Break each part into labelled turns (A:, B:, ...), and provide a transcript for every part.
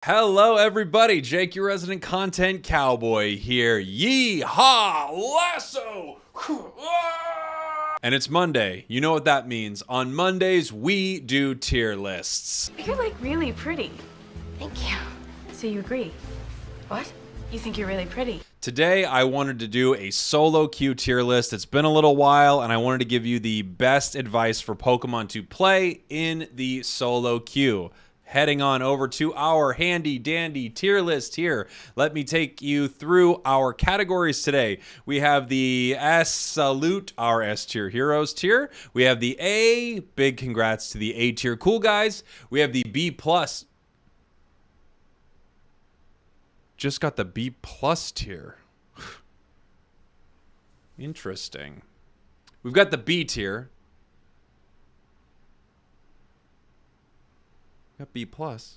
A: Hello everybody, Jake your resident content cowboy here. Yeehaw lasso! And it's Monday. You know what that means. On Mondays, we do tier lists.
B: You're like really pretty.
C: Thank you.
B: So you agree?
C: What?
B: You think you're really pretty?
A: Today, I wanted to do a solo queue tier list. It's been a little while, and I wanted to give you the best advice for Pokemon to play in the solo queue. Heading on over to our handy dandy tier list here. Let me take you through our categories today. We have the S salute, our S tier heroes tier. We have the A, big congrats to the A tier cool guys. We have the B plus. Just got the B plus tier. Interesting. We've got the B tier. Got B plus.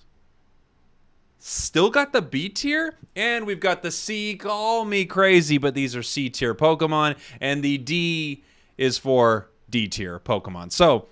A: Still got the B tier, and we've got the C. Call me crazy, but these are C tier Pokemon, and the D is for D tier Pokemon. So,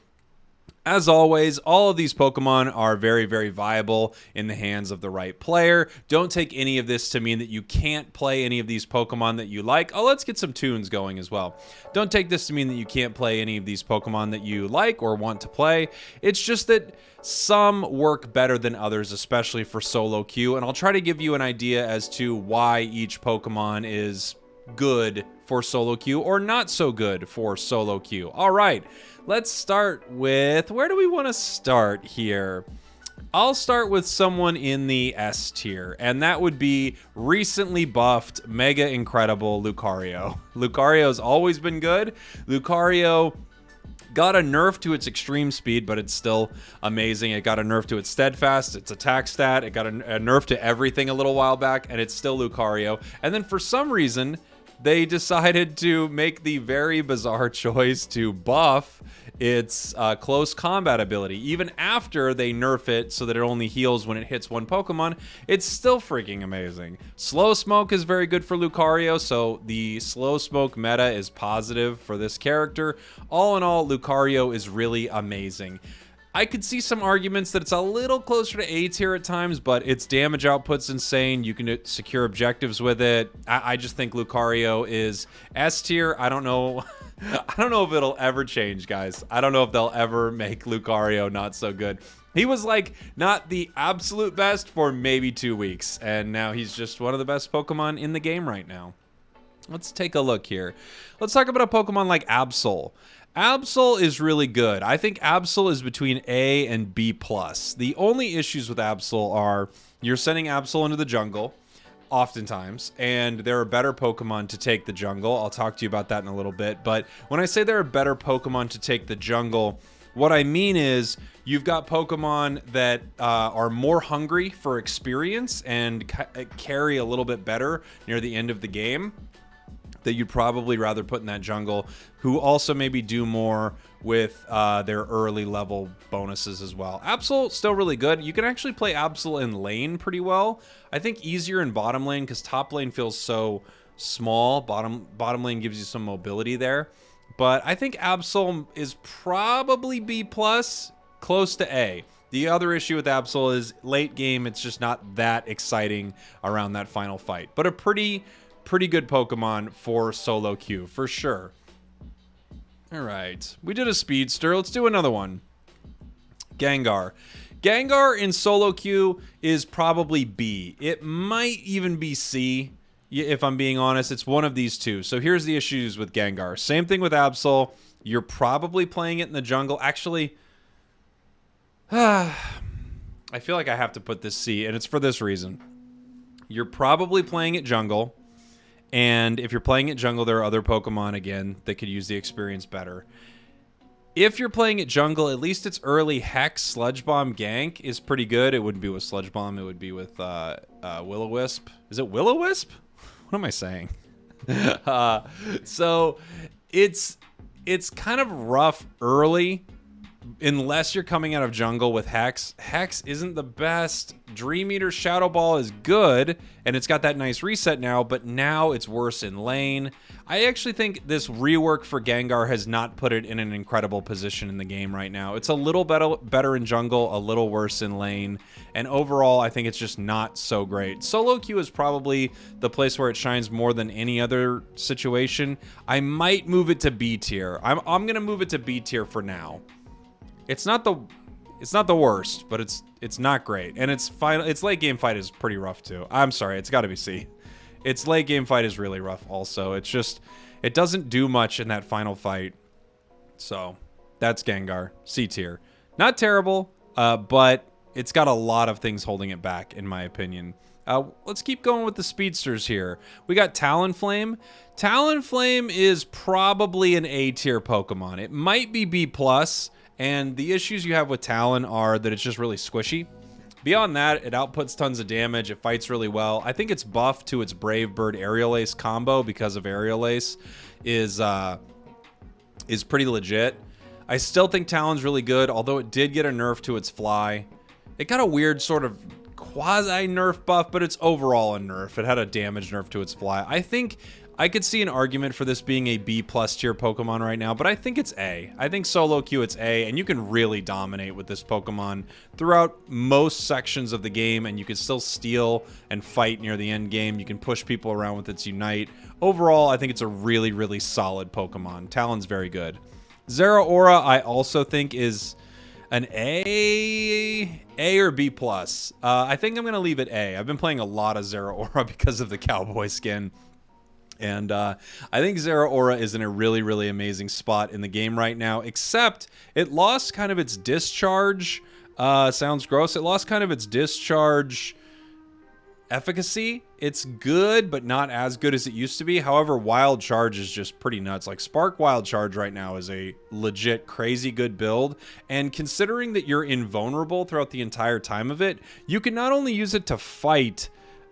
A: as always, all of these Pokemon are very, very viable in the hands of the right player. Don't take any of this to mean that you can't play any of these Pokemon that you like. Oh, let's get some tunes going as well. Don't take this to mean that you can't play any of these Pokemon that you like or want to play. It's just that some work better than others, especially for solo queue, and I'll try to give you an idea as to why each Pokemon is good for solo queue or not so good for solo queue. All right, let's start with, where do we want to start here? I'll start with someone in the S tier, and that would be recently buffed, mega incredible Lucario. Lucario's always been good. Lucario got a nerf to its extreme speed, but it's still amazing. It got a nerf to its steadfast, its attack stat. It got a nerf to everything a little while back, and it's still Lucario. And then for some reason, they decided to make the very bizarre choice to buff its close combat ability. Even after they nerf it so that it only heals when it hits one Pokemon, it's still freaking amazing. Slow Smoke is very good for Lucario, so the Slow Smoke meta is positive for this character. All in all, Lucario is really amazing. I could see some arguments that it's a little closer to A tier at times, but its damage output's insane. You can secure objectives with it. I just think Lucario is S tier. I don't know. I don't know if it'll ever change, guys. I don't know if they'll ever make Lucario not so good. He was like not the absolute best for maybe 2 weeks, and now he's just one of the best Pokemon in the game right now. Let's take a look here. Let's talk about a Pokemon like Absol. Absol is really good. I think Absol is between A and B+. The only issues with Absol are you're sending Absol into the jungle, oftentimes, and there are better Pokemon to take the jungle. I'll talk to you about that in a little bit. But when I say there are better Pokemon to take the jungle, what I mean is you've got Pokemon that are more hungry for experience and carry a little bit better near the end of the game that you'd probably rather put in that jungle, who also maybe do more with their early level bonuses as well. Absol, still really good. You can actually play Absol in lane pretty well. I think easier in bottom lane because top lane feels so small. Bottom lane gives you some mobility there. But I think Absol is probably B+, close to A. The other issue with Absol is late game, it's just not that exciting around that final fight. But a pretty good Pokemon for solo queue, for sure. All right, we did a Speedster. Let's do another one. Gengar. Gengar in solo queue is probably B. It might even be C, if I'm being honest. It's one of these two. So here's the issues with Gengar. Same thing with Absol. You're probably playing it in the jungle. Actually, I feel like I have to put this C, and it's for this reason. You're probably playing it jungle. And if you're playing at jungle, there are other Pokemon, again, that could use the experience better. If you're playing at jungle, at least its early Hex, Sludge Bomb, Gank is pretty good. It wouldn't be with Sludge Bomb. It would be with Will-O-Wisp. Is it Will-O-Wisp? What am I saying? So it's kind of rough early, unless you're coming out of jungle with Hex, Hex isn't the best. Dream Eater Shadow Ball is good, and it's got that nice reset now, but now it's worse in lane. I actually think this rework for Gengar has not put it in an incredible position in the game right now. It's a little better in jungle, a little worse in lane, and overall, I think it's just not so great. Solo queue is probably the place where it shines more than any other situation. I might move it to B tier. I'm going to move it to B tier for now. It's not the worst, but it's not great. And its late game fight is pretty rough too. I'm sorry, it's got to be C. Its late game fight is really rough also. It's just, it doesn't do much in that final fight. So, that's Gengar, C tier. Not terrible, but it's got a lot of things holding it back in my opinion. Let's keep going with the speedsters here. We got Talonflame. Talonflame is probably an A tier Pokemon. It might be B+. And the issues you have with Talon are that it's just really squishy. Beyond that, it outputs tons of damage. It fights really well. I think it's buffed to its Brave Bird Aerial Ace combo because of Aerial Ace is pretty legit. I still think Talon's really good, although it did get a nerf to its Fly. It got a weird sort of quasi-nerf buff, but it's overall a nerf. It had a damage nerf to its Fly. I think I could see an argument for this being a B+ tier Pokemon right now, but I think it's A. I think solo queue it's A, and you can really dominate with this Pokemon throughout most sections of the game, and you can still steal and fight near the end game. You can push people around with its Unite. Overall, I think it's a really, really solid Pokemon. Talon's very good. Zeraora, I also think is an A or B+. I think I'm going to leave it A. I've been playing a lot of Zeraora because of the cowboy skin. And I think Zeraora is in a really, really amazing spot in the game right now, except it lost kind of its discharge. Sounds gross. It lost kind of its discharge efficacy. It's good, but not as good as it used to be. However, Wild Charge is just pretty nuts. Like, Spark Wild Charge right now is a legit crazy good build. And considering that you're invulnerable throughout the entire time of it, you can not only use it to fight,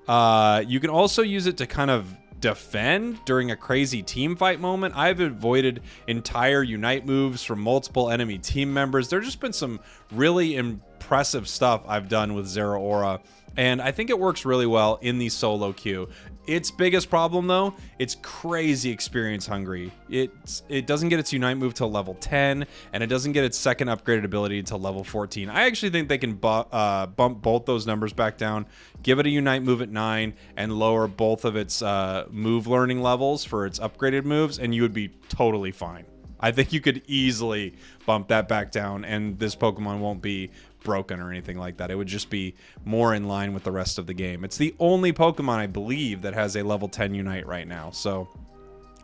A: you can also use it to kind of defend during a crazy team fight moment. I've avoided entire Unite moves from multiple enemy team members. There's just been some really impressive stuff I've done with Zeraora, and I think it works really well in the solo queue. Its biggest problem, though, it's crazy experience hungry. It doesn't get its Unite move till level 10, and it doesn't get its second upgraded ability until level 14. I actually think they can bump both those numbers back down, give it a Unite move at 9, and lower both of its move learning levels for its upgraded moves, and you would be totally fine. I think you could easily bump that back down, and this Pokemon won't be broken or anything like that. It would just be more in line with the rest of the game. It's the only Pokemon, I believe, that has a level 10 Unite right now, so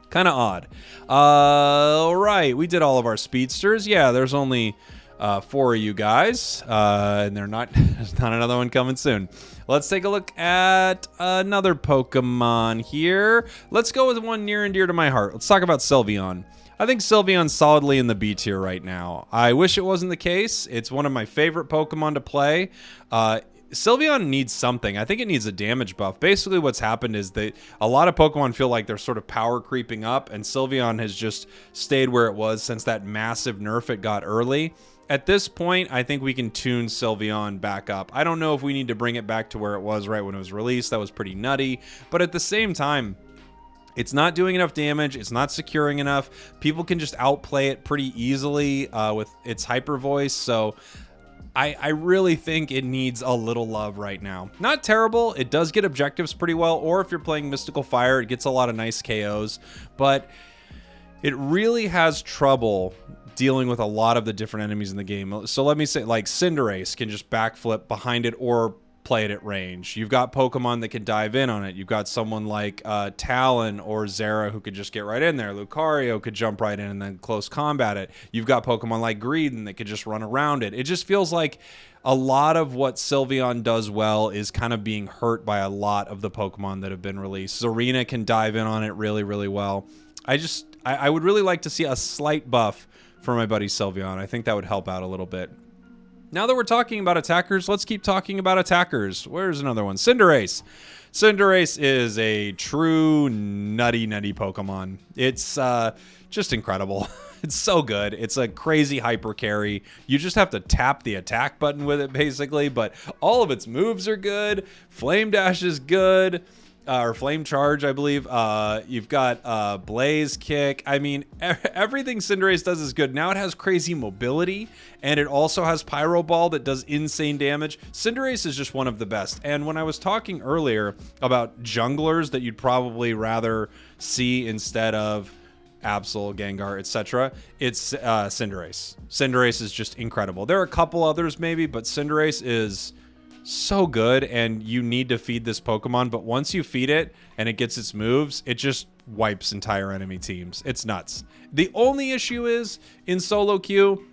A: kind of odd. All right, we did all of our speedsters. Yeah, there's only 4 of you guys, and there's not another one coming soon. Let's take a look at another Pokemon here. Let's go with one near and dear to my heart. Let's talk about Sylveon. I think Sylveon's solidly in the B tier right now. I wish it wasn't the case. It's one of my favorite Pokemon to play. Sylveon needs something. I think it needs a damage buff. Basically what's happened is that a lot of Pokemon feel like they're sort of power creeping up, and Sylveon has just stayed where it was since that massive nerf it got early. At this point, I think we can tune Sylveon back up. I don't know if we need to bring it back to where it was right when it was released. That was pretty nutty. But at the same time, it's not doing enough damage. It's not securing enough. People can just outplay it pretty easily with its hyper voice. So I really think it needs a little love right now. Not terrible. It does get objectives pretty well. Or if you're playing Mystical Fire, it gets a lot of nice KOs. But it really has trouble dealing with a lot of the different enemies in the game. So let me say, like, Cinderace can just backflip behind it or play it at range. You've got Pokemon that can dive in on it. You've got someone like Talon or Zera who could just get right in there. Lucario could jump right in and then close combat it. You've got Pokemon like Greedent that could just run around it. It just feels like a lot of what Sylveon does well is kind of being hurt by a lot of the Pokemon that have been released. Zarina can dive in on it really, really well. I would really like to see a slight buff for my buddy Sylveon. I think that would help out a little bit. Now that we're talking about attackers, let's keep talking about attackers. Where's another one? Cinderace. Cinderace is a true nutty Pokemon. It's just incredible. It's so good. It's a crazy hyper carry. You just have to tap the attack button with it, basically. But all of its moves are good. Flame Dash is good. Or Flame Charge, I believe. You've got Blaze Kick. I mean, everything Cinderace does is good. Now it has crazy mobility, and it also has Pyro Ball that does insane damage. Cinderace is just one of the best. And when I was talking earlier about junglers that you'd probably rather see instead of Absol, Gengar, etc., it's Cinderace. Cinderace is just incredible. There are a couple others maybe, but Cinderace is so good, and you need to feed this Pokemon, but once you feed it and it gets its moves, it just wipes entire enemy teams. It's nuts. The only issue is in solo queue,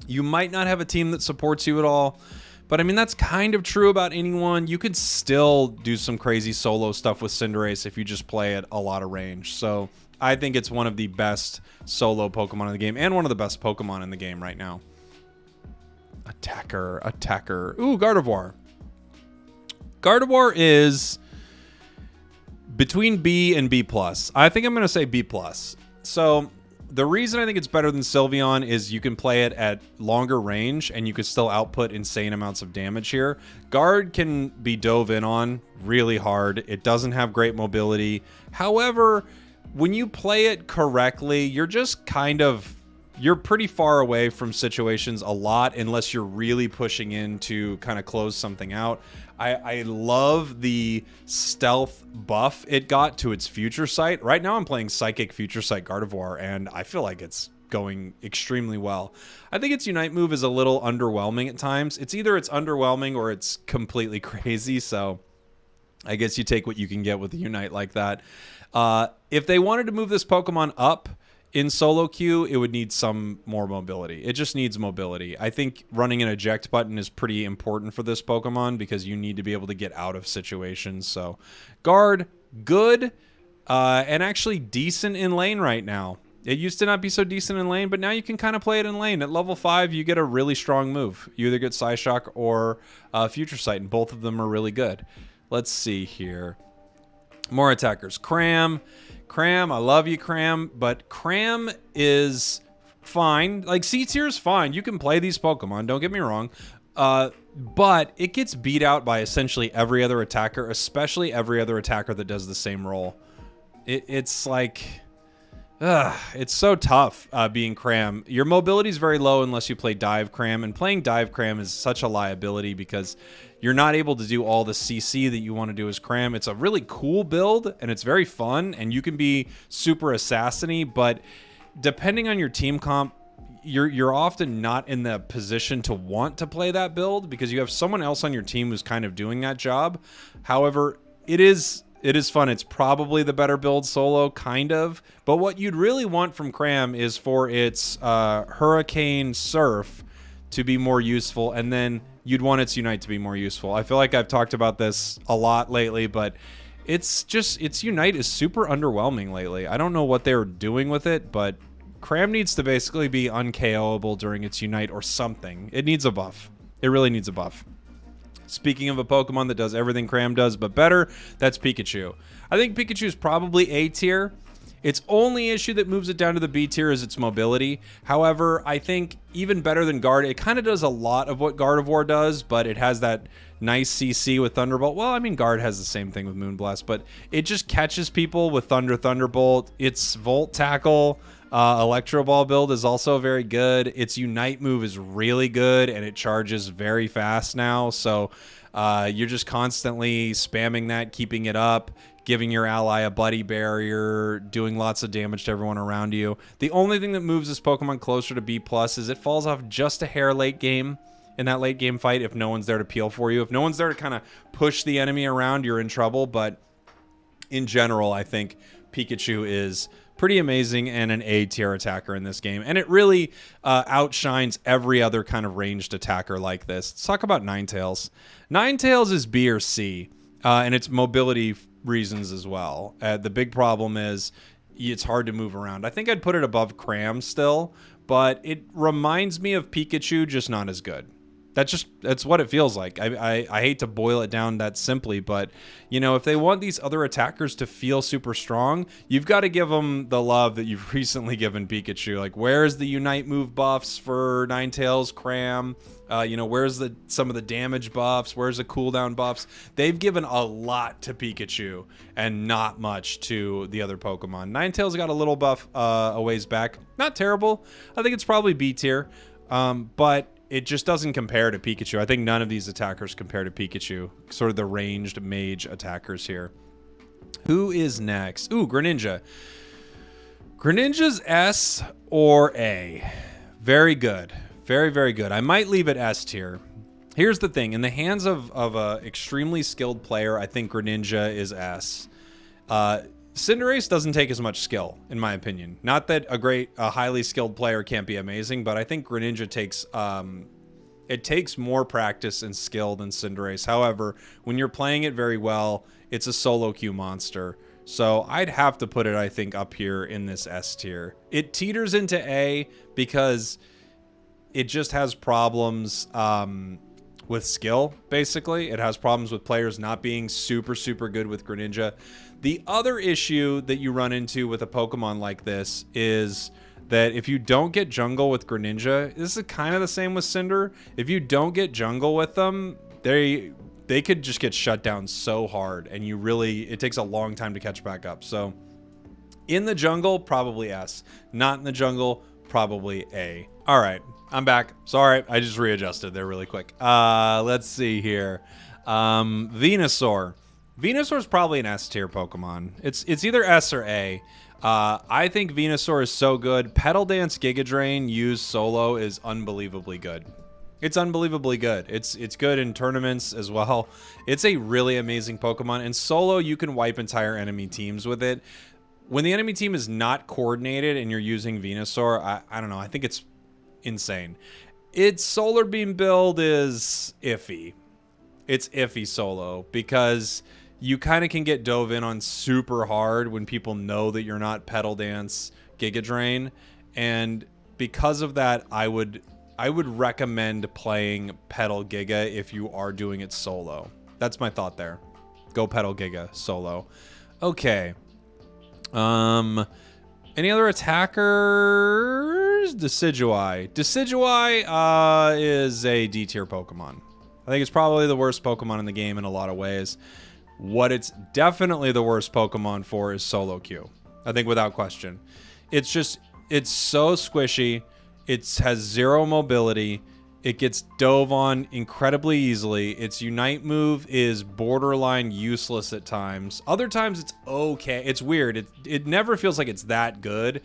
A: you might not have a team that supports you at all, but I mean, that's kind of true about anyone. You could still do some crazy solo stuff with Cinderace if you just play at a lot of range. So I think it's one of the best solo Pokemon in the game, and one of the best Pokemon in the game right now. Attacker. Ooh, Gardevoir. Gardevoir is between B and B+. I think I'm going to say B+. So the reason I think it's better than Sylveon is you can play it at longer range and you can still output insane amounts of damage here. Guard can be dove in on really hard. It doesn't have great mobility. However, when you play it correctly, you're just you're pretty far away from situations a lot unless you're really pushing in to kind of close something out. I love the stealth buff it got to its Future Sight. Right now I'm playing Psychic Future Sight Gardevoir, and I feel like it's going extremely well. I think its Unite move is a little underwhelming at times. It's either it's underwhelming or it's completely crazy, so I guess you take what you can get with the Unite like that. If they wanted to move this Pokemon up in solo queue, it would need some more mobility. It just needs mobility. I think running an eject button is pretty important for this Pokemon because you need to be able to get out of situations. So Guard, good, and actually decent in lane right now. It used to not be so decent in lane, but now you can kind of play it in lane. At level 5, you get a really strong move. You either get Psyshock or Future Sight, and both of them are really good. Let's see here. More attackers. Cram, I love you, Cram, but Cram is fine. Like, C tier is fine. You can play these Pokemon, don't get me wrong. But it gets beat out by essentially every other attacker, especially every other attacker that does the same role. It's like, it's so tough being Cram. Your mobility is very low unless you play Dive Cram, and playing Dive Cram is such a liability because you're not able to do all the CC that you want to do as Cram. It's a really cool build, and it's very fun, and you can be super assassin-y, but depending on your team comp, you're often not in the position to want to play that build because you have someone else on your team who's kind of doing that job. However, it is fun. It's probably the better build solo, kind of. But what you'd really want from Cram is for its Hurricane Surf to be more useful, and then you'd want its Unite to be more useful. I feel like I've talked about this a lot lately, but its Unite is super underwhelming lately. I don't know what they're doing with it, but Cram needs to basically be un-KOable during its Unite or something. It needs a buff. It really needs a buff. Speaking of a Pokemon that does everything Cram does, but better, that's Pikachu. I think Pikachu is probably A tier. Its only issue that moves it down to the B tier is its mobility. However, I think even better than Guard, it kind of does a lot of what Gardevoir does, but it has that nice CC with Thunderbolt. Well, I mean, Guard has the same thing with Moonblast, but it just catches people with Thunderbolt. Its Volt Tackle, Electro Ball build is also very good. Its Unite move is really good, and it charges very fast now, so you're just constantly spamming that, keeping it up, giving your ally a buddy barrier, doing lots of damage to everyone around you. The only thing that moves this Pokemon closer to B+ is it falls off just a hair late game. In that late game fight, if no one's there to peel for you. If no one's there to kind of push the enemy around, you're in trouble. But in general, I think Pikachu is pretty amazing and an A tier attacker in this game. And it really outshines every other kind of ranged attacker like this. Let's talk about Ninetales. Ninetales is B or C, and it's mobility reasons as well. The big problem is it's hard to move around. I think I'd put it above Cram still, but it reminds me of Pikachu, just not as good. That's what it feels like. I hate to boil it down that simply, but you know, if they want these other attackers to feel super strong, you've got to give them the love that you've recently given Pikachu. Like, where's the Unite move buffs for Ninetales, Cram? You know, where's some of the damage buffs? Where's the cooldown buffs? They've given a lot to Pikachu and not much to the other Pokemon. Ninetales got a little buff a ways back. Not terrible. I think it's probably B tier, but it just doesn't compare to Pikachu. I think none of these attackers compare to Pikachu. Sort of the ranged mage attackers here. Who is next? Ooh, Greninja. Greninja's S or A. Very good. Very, very good. I might leave it S tier. Here's the thing. In the hands of an extremely skilled player, I think Greninja is S. Cinderace doesn't take as much skill, in my opinion. Not that a highly skilled player can't be amazing, but I think Greninja takes more practice and skill than Cinderace. However, when you're playing it very well, it's a solo queue monster. So I'd have to put it, I think, up here in this S tier. It teeters into A because it just has problems with skill, basically. It has problems with players not being super, super good with Greninja. The other issue that you run into with a Pokemon like this is that if you don't get jungle with Greninja, this is kind of the same with Cinder. If you don't get jungle with them, they could just get shut down so hard, and it takes a long time to catch back up. So in the jungle, probably S. Not in the jungle, probably A. All right, I'm back. Sorry, I just readjusted there really quick. Let's see here. Venusaur. Venusaur is probably an S tier Pokemon. It's either S or A. I think Venusaur is so good. Petal Dance Giga Drain used solo is unbelievably good. It's unbelievably good. It's good in tournaments as well. It's a really amazing Pokemon. And solo, you can wipe entire enemy teams with it. When the enemy team is not coordinated and you're using Venusaur, I don't know. I think it's insane. Its Solar Beam build is iffy. It's iffy solo because you kind of can get dove in on super hard when people know that you're not Petal Dance Giga Drain. And because of that, I would recommend playing Petal Giga if you are doing it solo. That's my thought there. Go Petal Giga solo. Okay. Any other attackers? Decidueye. Decidueye is a D tier Pokemon. I think it's probably the worst Pokemon in the game in a lot of ways. What it's definitely the worst Pokemon for is solo queue. I think without question. It's so squishy. It has zero mobility. It gets dove on incredibly easily. Its Unite move is borderline useless at times. Other times it's okay. It's weird. It never feels like it's that good.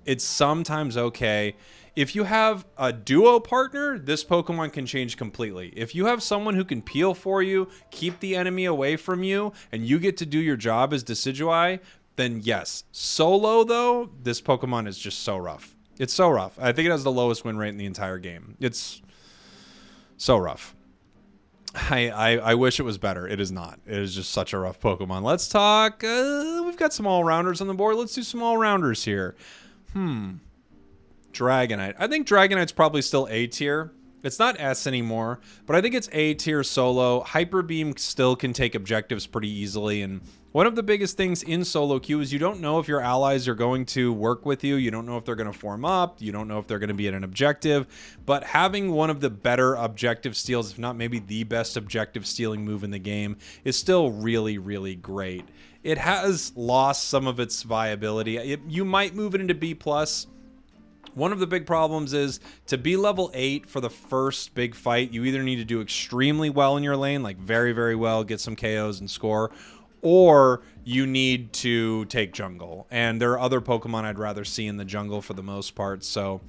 A: It's sometimes okay. If you have a duo partner, this Pokemon can change completely. If you have someone who can peel for you, keep the enemy away from you, and you get to do your job as Decidueye, then yes. Solo, though, this Pokemon is just so rough. It's so rough. I think it has the lowest win rate in the entire game. It's so rough. I wish it was better. It is not. It is just such a rough Pokemon. Let's talk. We've got some all-rounders on the board. Let's do some all-rounders here. Dragonite. I think Dragonite's probably still A tier. It's not S anymore, but I think it's A tier solo. Hyper Beam still can take objectives pretty easily, and one of the biggest things in solo queue is you don't know if your allies are going to work with you. You don't know if they're going to form up. You don't know if they're going to be at an objective, but having one of the better objective steals, if not maybe the best objective stealing move in the game, is still really, really great. It has lost some of its viability. You might move it into B+. One of the big problems is to be level 8 for the first big fight, you either need to do extremely well in your lane, like very, very well, get some KOs and score, or you need to take jungle. And there are other Pokemon I'd rather see in the jungle for the most part. So,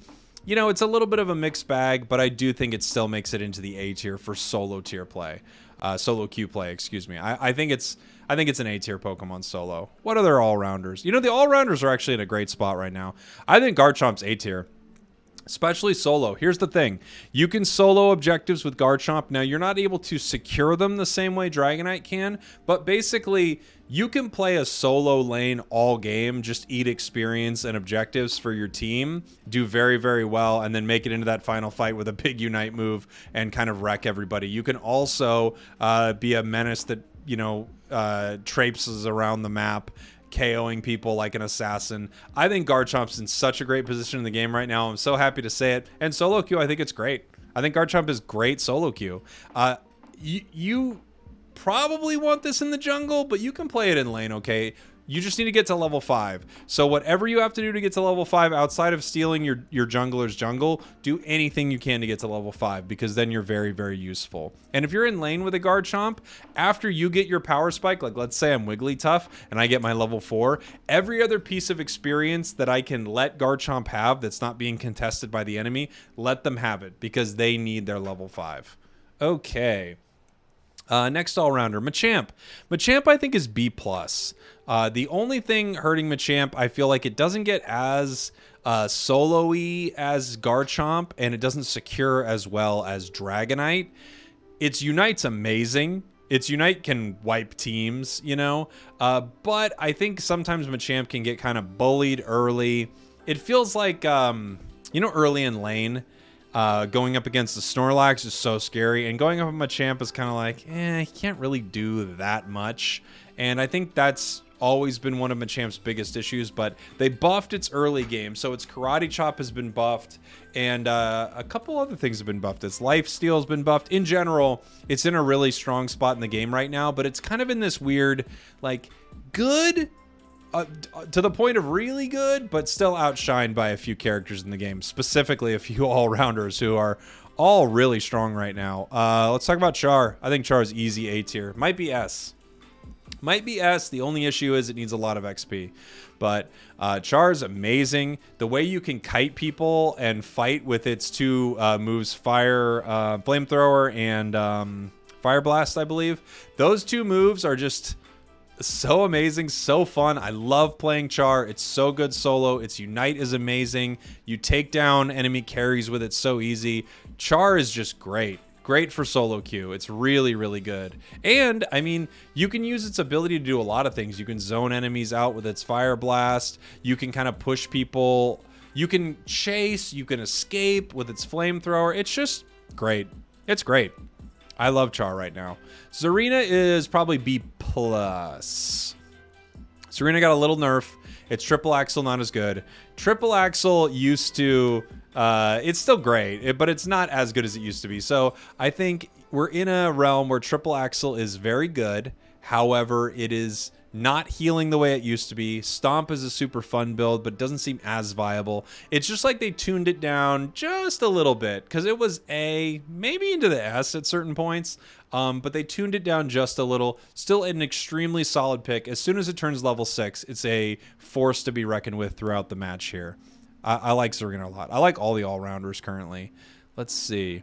A: you know, it's a little bit of a mixed bag, but I do think it still makes it into the A tier for solo tier play. Solo queue play, excuse me. I think it's an A tier Pokemon solo. What other all-rounders? You know, the all-rounders are actually in a great spot right now. I think Garchomp's A tier. Especially solo. Here's the thing. You can solo objectives with Garchomp. Now, you're not able to secure them the same way Dragonite can, but basically, you can play a solo lane all game, just eat experience and objectives for your team, do very, very well, and then make it into that final fight with a big Unite move and kind of wreck everybody. You can also be a menace that, traipses around the map, KOing people like an assassin. I think Garchomp's in such a great position in the game right now. I'm so happy to say it. And solo queue, I think it's great. I think Garchomp is great solo queue. You probably want this in the jungle, but you can play it in lane, okay? You just need to get to level 5. So whatever you have to do to get to level 5 outside of stealing your jungler's jungle, do anything you can to get to level 5 because then you're very, very useful. And if you're in lane with a Garchomp, after you get your power spike, like let's say I'm Wigglytuff and I get my level 4, every other piece of experience that I can let Garchomp have that's not being contested by the enemy, let them have it because they need their level 5. Okay. Next all-rounder, Machamp. Machamp, I think, is B+. The only thing hurting Machamp, I feel like it doesn't get as solo-y as Garchomp, and it doesn't secure as well as Dragonite. Its Unite's amazing. Its Unite can wipe teams, but I think sometimes Machamp can get kind of bullied early. It feels like, early in lane, going up against the Snorlax is so scary, and going up with Machamp is kind of like, he can't really do that much. And I think that's always been one of Machamp's biggest issues, but they buffed its early game, so its Karate Chop has been buffed, and a couple other things have been buffed. Its Life Steal has been buffed. In general, it's in a really strong spot in the game right now, but it's kind of in this weird, like, good to the point of really good, but still outshined by a few characters in the game, specifically a few all-rounders who are all really strong right now. Let's talk about Char. I think Char is easy A tier. Might be S. Might be S. The only issue is it needs a lot of XP. But Char is amazing. The way you can kite people and fight with its two moves, Flamethrower and Fire Blast, I believe. Those two moves are just so amazing, so fun. I love playing Char. It's so good solo. Its Unite is amazing. You take down enemy carries with it so easy. Char is just great. Great for solo queue. It's really, really good. And, I mean, you can use its ability to do a lot of things. You can zone enemies out with its Fire Blast. You can kind of push people. You can chase. You can escape with its Flamethrower. It's just great. It's great. I love Char right now. Zarina is probably B+. Zarina got a little nerf. It's Triple Axel, not as good. Triple Axel used to... it's still great, but it's not as good as it used to be. So I think we're in a realm where Triple Axel is very good. However, it is not healing the way it used to be. Stomp is a super fun build, but doesn't seem as viable. It's just like they tuned it down just a little bit because it was A, maybe into the S at certain points, but they tuned it down just a little. Still an extremely solid pick. As soon as it turns level 6, it's a force to be reckoned with throughout the match here. I like Zarina a lot. I like all the all-rounders currently. Let's see.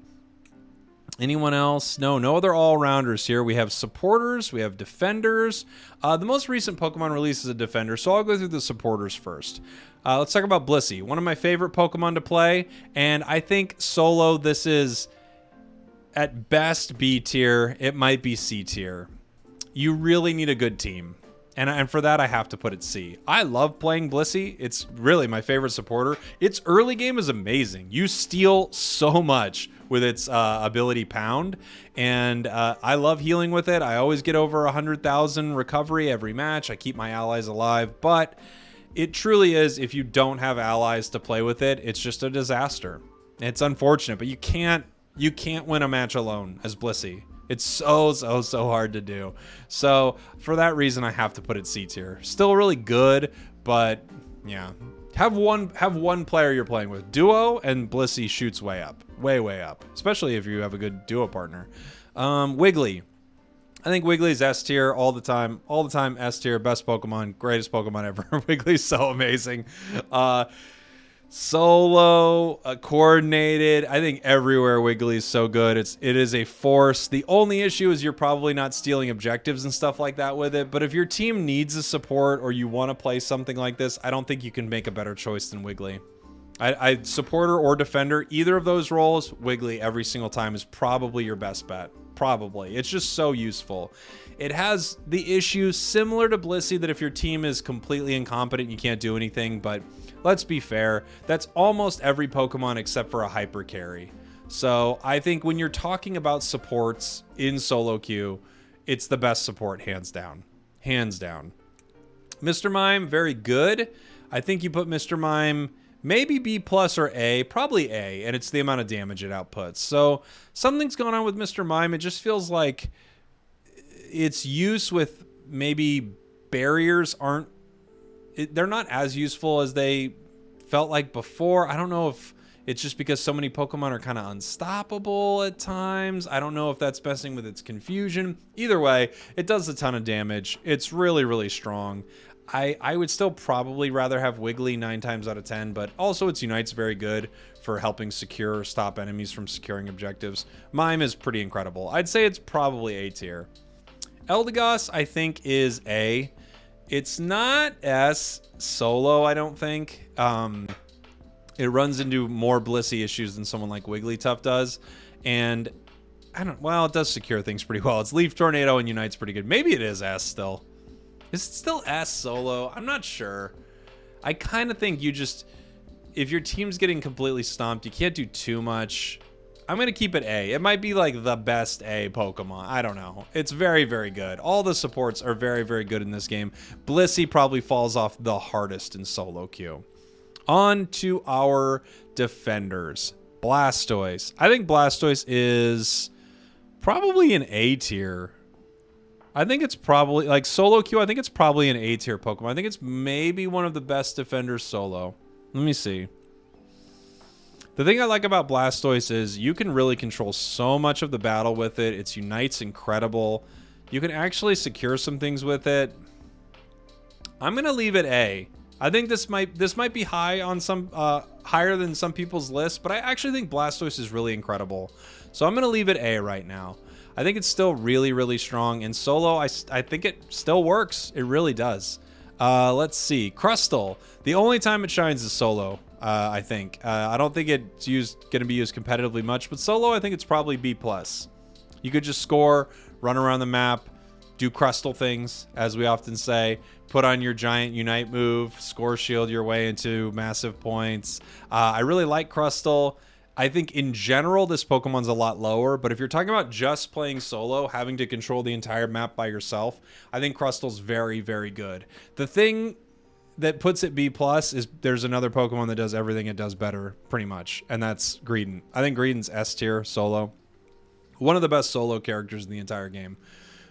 A: Anyone else? No other all-rounders here. We have supporters. We have defenders. The most recent Pokemon release is a defender, so I'll go through the supporters first. Let's talk about Blissey. One of my favorite Pokemon to play, and I think solo this is at best B tier. It might be C tier. You really need a good team. And for that, I have to put it C. I love playing Blissey. It's really my favorite supporter. Its early game is amazing. You steal so much with its ability Pound. And I love healing with it. I always get over 100,000 recovery every match. I keep my allies alive. But it truly is, if you don't have allies to play with it, it's just a disaster. It's unfortunate, but you can't win a match alone as Blissey. It's so hard to do. So for that reason, I have to put it C tier. Still really good, but yeah. Have one player you're playing with. Duo and Blissey shoots way up. Way up. Especially if you have a good duo partner. Wiggly. I think Wiggly's S tier all the time. All the time S tier. Best Pokemon. Greatest Pokemon ever. Wiggly's so amazing. Solo, coordinated. I think everywhere Wiggly is so good. It is a force. The only issue is you're probably not stealing objectives and stuff like that with it. But if your team needs a support or you want to play something like this, I don't think you can make a better choice than Wiggly. I supporter or defender, either of those roles, Wiggly every single time is probably your best bet. Probably. It's just so useful. It has the issues similar to Blissey that if your team is completely incompetent, you can't do anything. But let's be fair, that's almost every Pokemon except for a hyper carry. So I think when you're talking about supports in solo queue, it's the best support, hands down. Hands down. Mr. Mime, very good. I think you put Mr. Mime maybe B plus or A, probably A, and it's the amount of damage it outputs. So something's going on with Mr. Mime. It just feels like its use with maybe barriers they're not as useful as they felt like before. I don't know if it's just because so many Pokemon are kind of unstoppable at times. I don't know if that's messing with its confusion. Either way, it does a ton of damage. It's really, really strong. I would still probably rather have Wiggly 9 times out of 10, but also its Unite's very good for helping secure or stop enemies from securing objectives. Mime is pretty incredible. I'd say it's probably A tier. Eldegoss, I think, is A. It's not S solo, I don't think. It runs into more Blissey issues than someone like Wigglytuff does. And it does secure things pretty well. It's Leaf Tornado and Unite's pretty good. Maybe it is S still. Is it still S solo? I'm not sure. I kind of think if your team's getting completely stomped, you can't do too much. I'm going to keep it A. It might be like the best A Pokemon. I don't know. It's very, very good. All the supports are very, very good in this game. Blissey probably falls off the hardest in solo queue. On to our defenders. Blastoise. I think Blastoise is probably an A tier. I think it's probably, like solo queue, I think it's probably an A tier Pokemon. I think it's maybe one of the best defenders solo. Let me see. The thing I like about Blastoise is you can really control so much of the battle with it. Its Unite's incredible. You can actually secure some things with it. I'm going to leave it A. I think this might be high on some higher than some people's lists, but I actually think Blastoise is really incredible. So I'm going to leave it A right now. I think it's still really, really strong. In solo, I think it still works. It really does. Let's see. Crustle. The only time it shines is solo, I think. I don't think it's going to be used competitively much, but solo, I think it's probably B+. You could just score, run around the map, do Crustle things, as we often say. Put on your giant Unite move, score shield your way into massive points. I really like Crustle. I think in general, this Pokemon's a lot lower, but if you're talking about just playing solo, having to control the entire map by yourself, I think Crustle's very, very good. The thing that puts it B+ is there's another Pokemon that does everything it does better, pretty much, and that's Greedent. I think Greedent's S tier solo. One of the best solo characters in the entire game,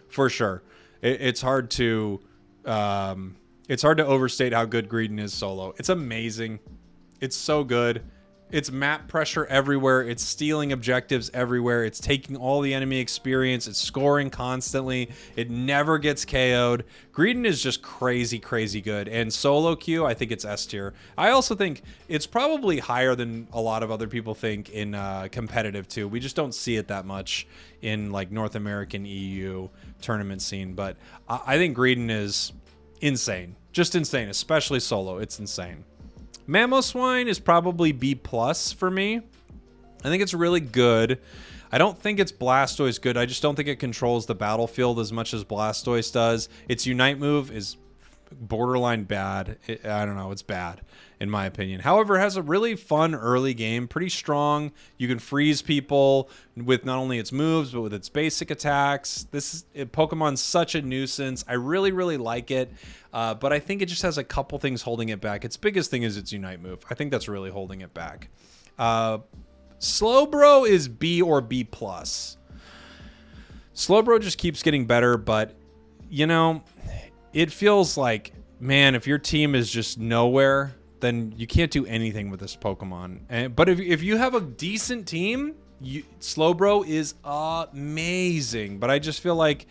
A: for sure. It's hard to overstate how good Greedent is solo. It's amazing. It's so good. It's map pressure everywhere. It's stealing objectives everywhere. It's taking all the enemy experience. It's scoring constantly. It never gets KO'd. Greedent is just crazy, crazy good. And solo queue, I think it's S tier. I also think it's probably higher than a lot of other people think in competitive too. We just don't see it that much in like North American EU tournament scene. But I think Greedent is insane. Just insane, especially solo. It's insane. Mamoswine is probably B+ for me. I think it's really good. I don't think it's Blastoise good. I just don't think it controls the battlefield as much as Blastoise does. Its Unite move is borderline bad. I don't know. It's bad, in my opinion. However, it has a really fun early game. Pretty strong. You can freeze people with not only its moves, but with its basic attacks. Pokemon's such a nuisance. I really, really like it. But I think it just has a couple things holding it back. Its biggest thing is its Unite move. I think that's really holding it back. Slowbro is B or B+. Slowbro just keeps getting better, but, you know, it feels like, man, if your team is just nowhere, then you can't do anything with this Pokemon. But if you have a decent team, Slowbro is amazing. But I just feel like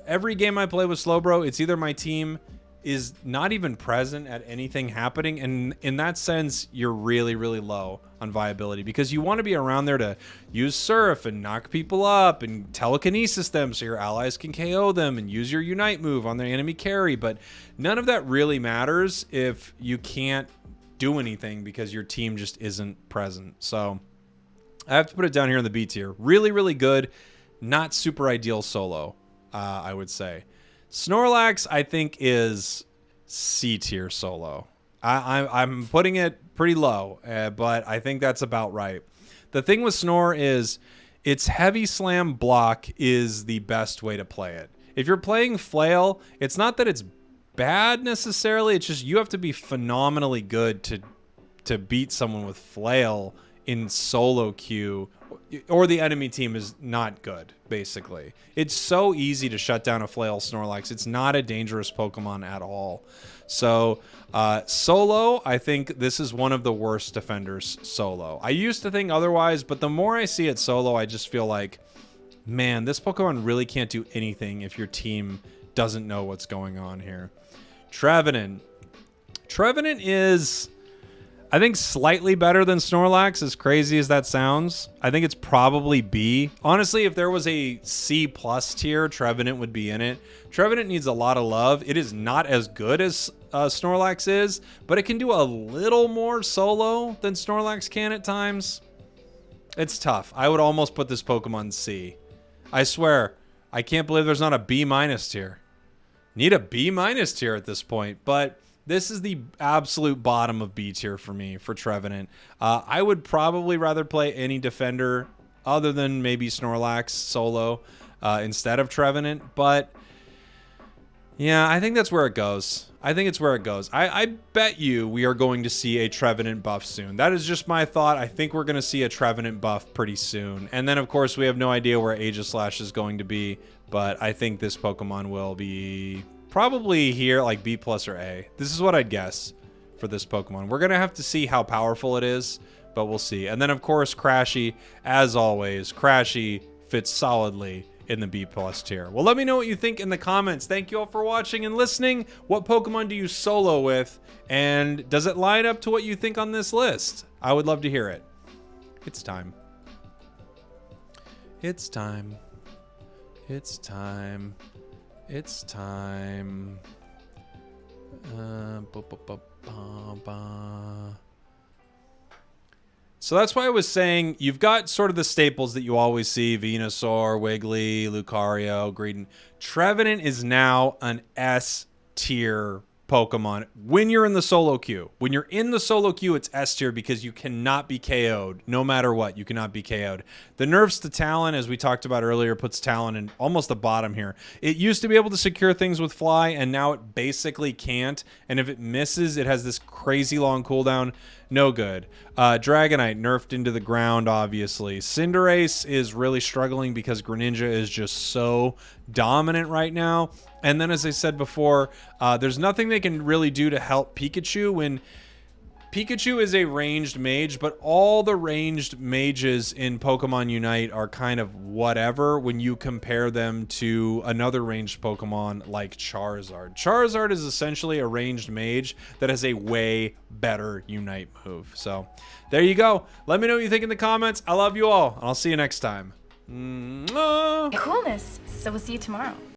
A: every game I play with Slowbro, it's either my team is not even present at anything happening, and in that sense, you're really, really low on viability because you want to be around there to use Surf and knock people up and telekinesis them so your allies can KO them and use your Unite move on their enemy carry, but none of that really matters if you can't do anything because your team just isn't present. So I have to put it down here in the B tier. Really, really good. Not super ideal solo, I would say. Snorlax, I think, is C tier solo. I'm putting it pretty low, but I think that's about right. The thing with Snore is its heavy slam block is the best way to play it. If you're playing Flail, it's not that it's bad necessarily. It's just you have to be phenomenally good to beat someone with Flail in solo queue, or the enemy team is not good, basically. It's so easy to shut down a Flail Snorlax. It's not a dangerous Pokemon at all. So solo, I think this is one of the worst defenders solo. I used to think otherwise, but the more I see it solo, I just feel like, man, this Pokemon really can't do anything if your team doesn't know what's going on here. Trevenant. Trevenant is, I think, slightly better than Snorlax, as crazy as that sounds. I think it's probably B. Honestly, if there was a C+ tier, Trevenant would be in it. Trevenant needs a lot of love. It is not as good as Snorlax is, but it can do a little more solo than Snorlax can at times. It's tough. I would almost put this Pokemon C. I swear, I can't believe there's not a B- tier. Need a B- tier at this point, but this is the absolute bottom of B tier for me, for Trevenant. I would probably rather play any defender other than maybe Snorlax solo instead of Trevenant, but yeah, I think that's where it goes. I think it's where it goes. I bet you we are going to see a Trevenant buff soon. That is just my thought. I think we're going to see a Trevenant buff pretty soon. And then, of course, we have no idea where Aegislash is going to be, but I think this Pokemon will be probably here, like B+ or A. This is what I'd guess for this Pokemon. We're going to have to see how powerful it is, but we'll see. And then, of course, Crashy, as always. Crashy fits solidly in the B+ tier. Well, let me know what you think in the comments. Thank you all for watching and listening. What Pokemon do you solo with? And does it line up to what you think on this list? I would love to hear it. It's time. It's time. It's time. It's time. So that's why I was saying you've got sort of the staples that you always see: Venusaur, Wiggly, Lucario, Greedent. Trevenant is now an S tier Pokemon when you're in the solo queue. When you're in the solo queue, it's S tier because you cannot be KO'd. No matter what, you cannot be KO'd. The nerfs to Talon, as we talked about earlier, puts Talon in almost the bottom here. It used to be able to secure things with Fly, and now it basically can't. And if it misses, it has this crazy long cooldown. No good. Dragonite nerfed into the ground, obviously. Cinderace is really struggling because Greninja is just so dominant right now. And then, as I said before, there's nothing they can really do to help Pikachu when Pikachu is a ranged mage, but all the ranged mages in Pokemon Unite are kind of whatever when you compare them to another ranged Pokemon like Charizard. Charizard is essentially a ranged mage that has a way better Unite move. So there you go. Let me know what you think in the comments. I love you all, and I'll see you next time.
B: Coolness. So we'll see you tomorrow.